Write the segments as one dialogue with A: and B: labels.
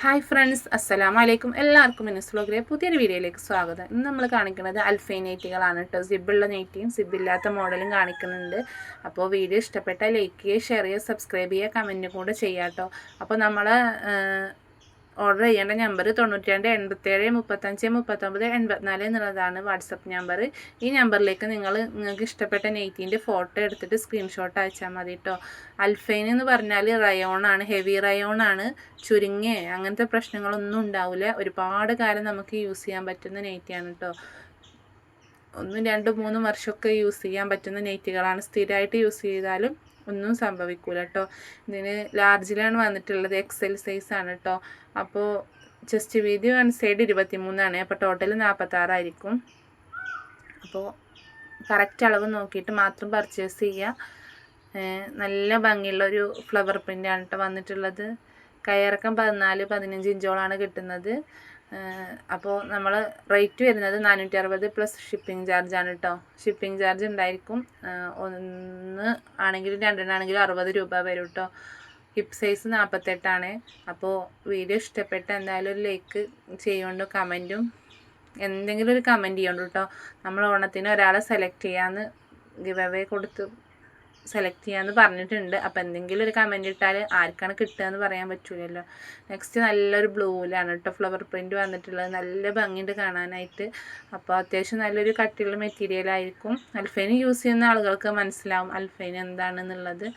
A: Hi friends, അസ്സലാമു അലൈക്കും. എല്ലാവർക്കും മിനിസ് വ്ലോഗിലെ പുതിയൊരു വീഡിയോയിലേക്ക് സ്വാഗതം. ഇന്ന് നമ്മൾ കാണിക്കുന്നത് അൽഫൈൻ നൈറ്റികളാണ് കേട്ടോ. സിബുള്ള നൈറ്റിയും സിബില്ലാത്ത മോഡലും കാണിക്കുന്നുണ്ട്. അപ്പോൾ വീഡിയോ ഇഷ്ടപ്പെട്ടാൽ ലൈക്ക് ചെയ്യുക, ഷെയർ ചെയ്യുക, സബ്സ്ക്രൈബ് ചെയ്യുക, കമൻറ്റ് കൂടെ ചെയ്യാം കേട്ടോ. അപ്പോൾ നമ്മൾ ഓർഡർ ചെയ്യേണ്ട നമ്പർ 92 87 35 39 എന്നുള്ളതാണ് വാട്സപ്പ് നമ്പർ. ഈ നമ്പറിലേക്ക് നിങ്ങൾക്ക് ഇഷ്ടപ്പെട്ട നെയ്റ്റിൻ്റെ ഫോട്ടോ എടുത്തിട്ട് സ്ക്രീൻഷോട്ട് അയച്ചാൽ മതി കേട്ടോ. അൽഫൈൻ എന്ന് പറഞ്ഞാൽ റയോണാണ്, ഹെവി റയോണാണ്. ചുരുങ്ങിയ അങ്ങനത്തെ പ്രശ്നങ്ങളൊന്നും ഉണ്ടാവില്ല. ഒരുപാട് കാലം നമുക്ക് യൂസ് ചെയ്യാൻ പറ്റുന്ന നെയ്റ്റിയാണ് കേട്ടോ. 1, 2, 3 വർഷമൊക്കെ യൂസ് ചെയ്യാൻ പറ്റുന്ന നെയ്റ്റുകളാണ്. സ്ഥിരമായിട്ട് യൂസ് ചെയ്താലും ഒന്നും സംഭവിക്കില്ല കേട്ടോ. ഇതിന് ലാർജിലാണ് വന്നിട്ടുള്ളത്, എക്സൽ സൈസാണ് കേട്ടോ. അപ്പോൾ ചെസ്റ്റ് വീതി വൺ സൈഡ് 23 അപ്പോൾ ടോട്ടൽ 46 ആയിരിക്കും. അപ്പോൾ കറക്റ്റ് അളവ് നോക്കിയിട്ട് മാത്രം പർച്ചേസ് ചെയ്യുക. നല്ല ഭംഗിയുള്ളൊരു ഫ്ലവർ പ്രിൻ്റാണ് കേട്ടോ വന്നിട്ടുള്ളത്. കയ്യിറക്കം 14-15 ഇഞ്ചോളാണ് കിട്ടുന്നത്. അപ്പോൾ നമ്മൾ റേറ്റ് വരുന്നത് 460 പ്ലസ് ഷിപ്പിംഗ് ചാർജാണ് കേട്ടോ. ഷിപ്പിംഗ് ചാർജ് ഉണ്ടായിരിക്കും. 1 ആണെങ്കിലും 2 ആണെങ്കിലും 60 രൂപ വരും കേട്ടോ. ഹിപ്പ് സൈസ് 48 അപ്പോൾ വീഡിയോ ഇഷ്ടപ്പെട്ട എന്തായാലും ഒരു ലൈക്ക് ചെയ്യുന്നുണ്ട്, കമൻറ്റും എന്തെങ്കിലും ഒരു കമൻറ്റ് ചെയ്യുന്നുണ്ട് കേട്ടോ. നമ്മൾ ഓണത്തിന് ഒരാളെ സെലക്ട് ചെയ്യാമെന്ന് ഗിവ് അവേ കൊടുത്ത് സെലക്ട് ചെയ്യാമെന്ന് പറഞ്ഞിട്ടുണ്ട്. അപ്പോൾ എന്തെങ്കിലും ഒരു കമൻറ്റ് ഇട്ടാൽ ആർക്കാണ് കിട്ടുക എന്ന് പറയാൻ പറ്റില്ലല്ലോ. നെക്സ്റ്റ് നല്ലൊരു ബ്ലൂവിലാണ് കേട്ടോ ഫ്ലവർ പ്രിൻറ്റ് വന്നിട്ടുള്ളത്. നല്ല ഭംഗിയുണ്ട് കാണാനായിട്ട്. അപ്പോൾ അത്യാവശ്യം നല്ലൊരു കട്ടിയുള്ള മെറ്റീരിയലായിരിക്കും. അൽഫൈൻ യൂസ് ചെയ്യുന്ന ആളുകൾക്ക് മനസ്സിലാവും അൽഫൈൻ എന്താണെന്നുള്ളത്.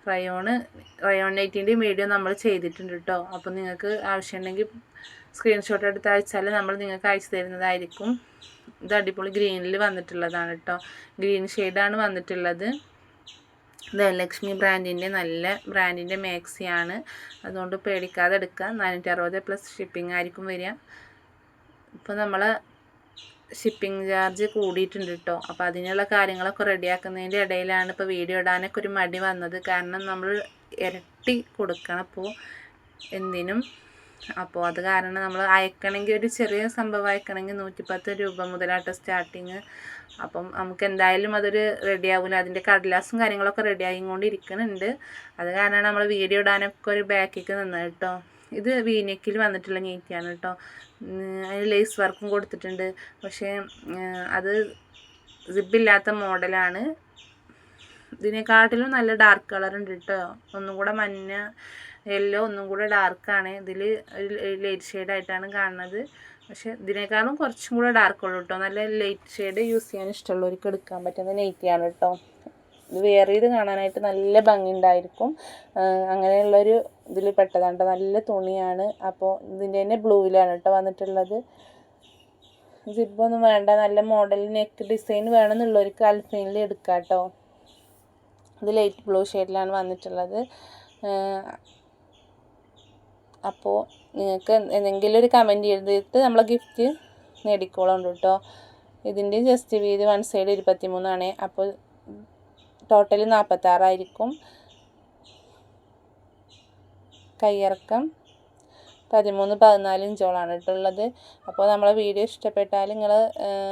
A: റയോൺ നൈറ്റിൻ്റെ വീഡിയോ നമ്മൾ ചെയ്തിട്ടുണ്ട് കേട്ടോ. അപ്പോൾ നിങ്ങൾക്ക് ആവശ്യമുണ്ടെങ്കിൽ സ്ക്രീൻഷോട്ട് എടുത്ത് അയച്ചാൽ നമ്മൾ നിങ്ങൾക്ക് അയച്ചു തരുന്നതായിരിക്കും. ഇത് അടിപൊളി ഗ്രീനിൽ വന്നിട്ടുള്ളതാണ് കേട്ടോ. ഗ്രീൻ ഷെയ്ഡാണ് വന്നിട്ടുള്ളത്. ധനലക്ഷ്മി നല്ല ബ്രാൻഡിൻ്റെ മാക്സിയാണ്. അതുകൊണ്ട് പേടിക്കാതെ എടുക്കുക. 460 പ്ലസ് ഷിപ്പിംഗ് ആയിരിക്കും വരിക. ഇപ്പോൾ നമ്മൾ ഷിപ്പിംഗ് ചാർജ് കൂടിയിട്ടുണ്ട് കേട്ടോ. അപ്പോൾ അതിനുള്ള കാര്യങ്ങളൊക്കെ റെഡിയാക്കുന്നതിൻ്റെ ഇടയിലാണ് ഇപ്പോൾ വീഡിയോ ഇടാനൊക്കെ ഒരു മടി വന്നത്. കാരണം നമ്മൾ ഇരട്ടി കൊടുക്കണം ഇപ്പോൾ എന്തിനും. അപ്പോൾ അത് കാരണം നമ്മൾ അയക്കണമെങ്കിൽ ഒരു ചെറിയ സംഭവം അയക്കണമെങ്കിൽ 110 രൂപ മുതലാട്ടോ സ്റ്റാർട്ടിങ്. അപ്പം നമുക്ക് എന്തായാലും അതൊരു റെഡി ആവില്ല. അതിൻ്റെ കടലാസും കാര്യങ്ങളൊക്കെ റെഡി ആയിക്കൊണ്ടിരിക്കുന്നുണ്ട്. അത് കാരണമാണ് നമ്മൾ വീഡിയോ ഇടാനൊക്കെ ഒരു ബാക്കിലേക്ക് നിന്നത് കേട്ടോ. ഇത് വീനെക്കിൽ വന്നിട്ടുള്ള നെയ്റ്റിയാണ് കേട്ടോ. അതിന് ലേസ് വർക്കും കൊടുത്തിട്ടുണ്ട്. പക്ഷേ അത് സിബില്ലാത്ത മോഡലാണ്. ഇതിനെക്കാട്ടിലും നല്ല ഡാർക്ക് കളർ ഉണ്ട് കേട്ടോ. ഒന്നും കൂടെ മഞ്ഞ യെല്ലോ ഒന്നും കൂടെ ഡാർക്കാണ്. ഇതിൽ ഒരു ലൈറ്റ് ഷെയ്ഡായിട്ടാണ് കാണുന്നത്. പക്ഷേ ഇതിനേക്കാളും കുറച്ചും കൂടെ ഡാർക്കുള്ളൂ കേട്ടോ. നല്ല ലൈറ്റ് ഷെയ്ഡ് യൂസ് ചെയ്യാൻ ഇഷ്ടമുള്ളവർക്ക് എടുക്കാൻ പറ്റുന്ന നെയ്റ്റിയാണ് കേട്ടോ. ഇത് വെയർ ചെയ്ത് കാണാനായിട്ട് നല്ല ഭംഗി ഉണ്ടായിരിക്കും. അങ്ങനെയുള്ളൊരു ഇതിൽ പെട്ടതാണ് കേട്ടോ. നല്ല തുണിയാണ്. അപ്പോൾ ഇതിൻ്റെ തന്നെ ബ്ലൂവിലാണ് കേട്ടോ വന്നിട്ടുള്ളത്. സിബൊന്നും വേണ്ട, നല്ല മോഡൽ നെക്ക് ഡിസൈൻ വേണമെന്നുള്ളവർക്ക് അൽഫൈനിൽ എടുക്കാം കേട്ടോ. ഇത് ലൈറ്റ് ബ്ലൂ ഷെയ്ഡിലാണ് വന്നിട്ടുള്ളത്. അപ്പോൾ നിങ്ങൾക്ക് എന്തെങ്കിലും ഒരു കമൻറ്റ് ചെയ്തിട്ട് നമ്മളെ ഗിഫ്റ്റ് നേടിക്കോളും കേട്ടോ. ഇതിൻ്റെ ജസ്റ്റ് വീതി വൺ സൈഡ് 23 അപ്പോൾ ടോട്ടൽ 46 ആയിരിക്കും. കയ്യിറക്കം 13-14 ഇഞ്ചോളാണ് കേട്ടുള്ളത്. അപ്പോൾ നമ്മളെ വീഡിയോ ഇഷ്ടപ്പെട്ടാൽ നിങ്ങൾ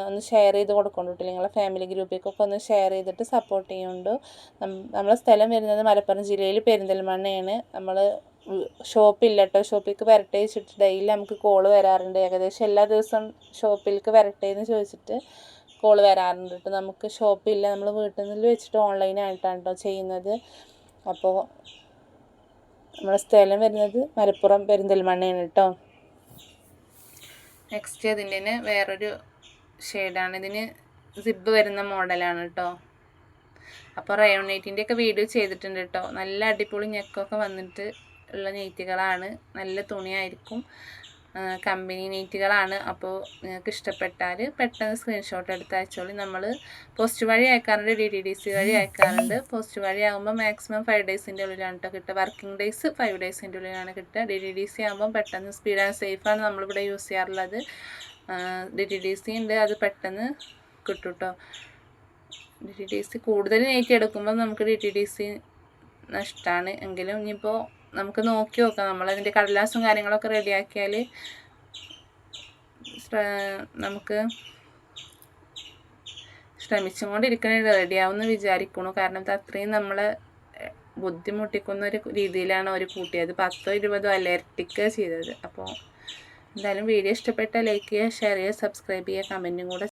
A: ഒന്ന് ഷെയർ ചെയ്ത് കൊടുക്കണം കേട്ടോ. നിങ്ങളെ ഫാമിലി ഗ്രൂപ്പിലേക്കൊക്കെ ഒന്ന് ഷെയർ ചെയ്തിട്ട് സപ്പോർട്ട് ചെയ്യുന്നുണ്ട്. നമ്മളെ സ്ഥലം വരുന്നത് മലപ്പുറം ജില്ലയിൽ പെരിന്തൽമണ്ണയാണ്. നമ്മൾ ഷോപ്പില്ല കേട്ടോ. ഷോപ്പിലേക്ക് വരട്ടെ വെച്ചിട്ട് ഡെയിലി നമുക്ക് കോള് വരാറുണ്ട്. ഏകദേശം എല്ലാ ദിവസവും ഷോപ്പിലേക്ക് വരട്ടെ എന്ന് ചോദിച്ചിട്ട് കോള് വരാറുണ്ട് കേട്ടോ. നമുക്ക് ഷോപ്പില്ല, നമ്മൾ വീട്ടിൽ നിന്ന് വെച്ചിട്ട് ഓൺലൈനായിട്ടാണ് കേട്ടോ ചെയ്യുന്നത്. അപ്പോൾ നമ്മുടെ സ്ഥലം വരുന്നത് മലപ്പുറം പെരിന്തൽമണ്ണയാണ് കേട്ടോ. നെക്സ്റ്റ് ഇതിൻ്റെ വേറൊരു ഷെയ്ഡാണ്. ഇതിന് സിബ് വരുന്ന മോഡലാണ് കേട്ടോ. അപ്പോൾ റയോൺ നെയ്റ്റിൻ്റെയൊക്കെ വീഡിയോ ചെയ്തിട്ടുണ്ട് കേട്ടോ. നല്ല അടിപൊളി നെക്കൊക്കെ വന്നിട്ട് ഉള്ള നെയ്റ്റുകളാണ്. നല്ല തുണിയായിരിക്കും. കമ്പനി നെയ്റ്റുകളാണ്. അപ്പോൾ നിങ്ങൾക്ക് ഇഷ്ടപ്പെട്ടാൽ പെട്ടെന്ന് സ്ക്രീൻഷോട്ട് എടുത്ത് അയച്ചോളി. നമ്മൾ പോസ്റ്റ് വഴി അയക്കാറുണ്ട്, DTDC വഴി അയക്കാറുണ്ട്. പോസ്റ്റ് വഴി ആകുമ്പോൾ മാക്സിമം 5 ഡേയ്സിൻ്റെ ഉള്ളിലാണ് കേട്ടോ കിട്ടുക. വർക്കിംഗ് ഡേയ്സ് 5 ഡേയ്സിൻ്റെ ഉള്ളിലാണ് കിട്ടുക. DTDC ആകുമ്പം പെട്ടെന്ന് സ്പീഡ് ആൻഡ് സേഫാണ് നമ്മളിവിടെ യൂസ് ചെയ്യാറുള്ളത്. DTDC ഉണ്ട്, അത് പെട്ടെന്ന് കിട്ടും കേട്ടോ. DTDC കൂടുതൽ നെയ്റ്റ് എടുക്കുമ്പോൾ നമുക്ക് DTDC നഷ്ടമാണ്. എങ്കിലും ഇനിയിപ്പോൾ നമുക്ക് നോക്കി നോക്കാം. നമ്മളതിൻ്റെ കടലാസും കാര്യങ്ങളൊക്കെ റെഡിയാക്കിയാൽ നമുക്ക് ശ്രമിച്ചും കൊണ്ടിരിക്കണേ റെഡിയാവുമെന്ന് വിചാരിക്കുന്നു. കാരണം ഇത് അത്രയും നമ്മൾ ബുദ്ധിമുട്ടിക്കുന്ന ഒരു രീതിയിലാണ് അവർ കൂട്ടിയത്. 10 20 അല്ല, ഇരട്ടിക്കുക ചെയ്തത്. അപ്പോൾ എന്തായാലും വീഡിയോ ഇഷ്ടപ്പെട്ട ലൈക്ക് ചെയ്യുക, ഷെയർ ചെയ്യുക, സബ്സ്ക്രൈബ് ചെയ്യുക, കമൻറ്റും കൂടെ